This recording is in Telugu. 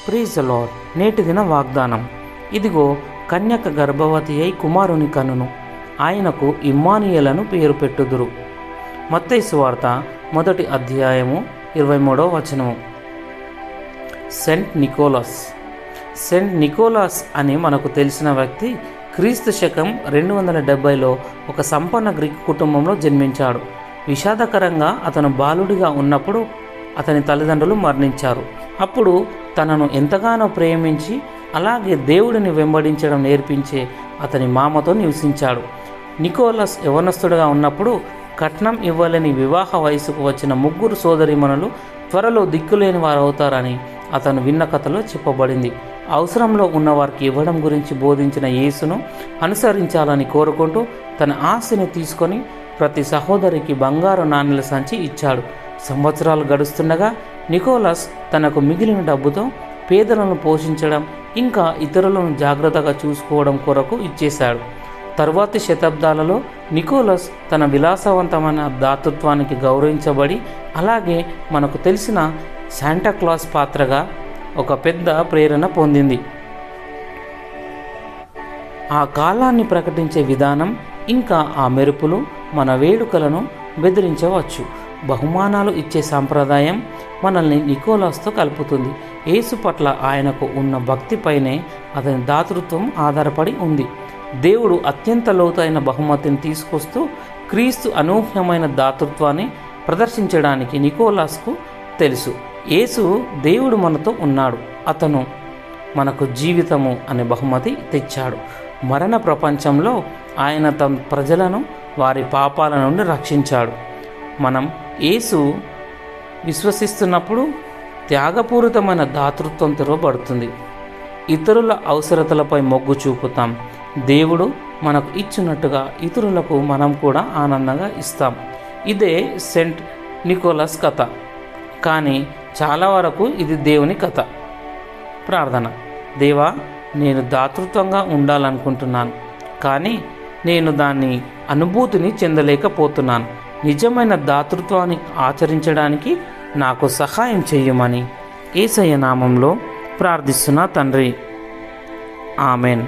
Praise the lord. నేటి దిన వాగ్దానం. ఇదిగో కన్యక గర్భవతి అయి కుమారుని కనును, ఆయనకు ఇమ్మానుయేలను పేరు పెట్టుదురు. మత్తయి సువార్త 1వ అధ్యాయము 23వ వచనము. Cent Nicholas. సెంట్ నికోలస్ అని మనకు తెలిసిన వ్యక్తి క్రీస్తు శకం 270లో ఒక సంపన్న గ్రీక్ కుటుంబంలో జన్మించాడు. విషాదకరంగా అతను బాలుడిగా ఉన్నప్పుడు అతని తల్లిదండ్రులు మరణించారు. అప్పుడు తనను ఎంతగానో ప్రేమించి అలాగే దేవుడిని వెంబడించడం నేర్పించే అతని మామతో నివసించాడు. నికోలస్ యవనస్తుడుగా ఉన్నప్పుడు కట్నం ఇవ్వలేని వివాహ వయసుకు వచ్చిన 3 సోదరీమణులు త్వరలో దిక్కులేని వారు అవుతారని అతను విన్న కథలో చెప్పబడింది. అవసరంలో ఉన్నవారికి ఇవ్వడం గురించి బోధించిన యేసును అనుసరించాలని కోరుకుంటూ తన ఆస్తిని తీసుకొని ప్రతి సహోదరికి బంగారు నాణేల సంచి ఇచ్చాడు. సంవత్సరాలు గడుస్తుండగా నికోలస్ తనకు మిగిలిన డబ్బుతో పేదలను పోషించడం ఇంకా ఇతరులను జాగ్రత్తగా చూసుకోవడం కొరకు ఇచ్చేశాడు. తరువాతి శతాబ్దాలలో నికోలస్ తన విలాసవంతమైన దాతృత్వానికి గౌరవించబడి అలాగే మనకు తెలిసిన శాంటాక్లాస్ పాత్రగా ఒక పెద్ద ప్రేరణ పొందింది. ఆ కాలాన్ని ప్రకటించే విధానం ఇంకా ఆ మెరుపులు మన వేడుకలను బెదిరించవచ్చు. బహుమానాలు ఇచ్చే సాంప్రదాయం మనల్ని నికోలస్తో కలుపుతుంది. యేసు పట్ల ఆయనకు ఉన్న భక్తిపైనే అతని దాతృత్వం ఆధారపడి ఉంది. దేవుడు అత్యంత లోతైన బహుమతిని తీసుకొస్తూ క్రీస్తు అనూహ్యమైన దాతృత్వాన్ని ప్రదర్శించడానికి నికోలస్కు తెలుసు. యేసు దేవుడు మనతో ఉన్నాడు, అతను మనకు జీవితము అనే బహుమతి తెచ్చాడు. మరణ ప్రపంచంలో ఆయన తమ ప్రజలను వారి పాపాల నుండి రక్షించాడు. మనం యేసు విశ్వసిస్తున్నప్పుడు త్యాగపూరితమైన దాతృత్వం తెరవబడుతుంది. ఇతరుల అవసరతలపై మొగ్గు చూపుతాం. దేవుడు మనకు ఇచ్చినట్టుగా ఇతరులకు మనం కూడా ఆనందంగా ఇస్తాం. ఇదే సెంట్ నికోలస్ కథ. కానీ చాలా వరకు ఇది దేవుని కథ. ప్రార్థన. దేవా, నేను దాతృత్వంగా ఉండాలనుకుంటున్నాను, కానీ నేను దాని అనుభూతిని చెందలేకపోతున్నాను. నిజమైన దాతృత్వాన్ని ఆచరించడానికి నాకు సహాయం చేయమని యేసయ్య నామంలో ప్రార్థిస్తున్నా తండ్రి. ఆమెన్.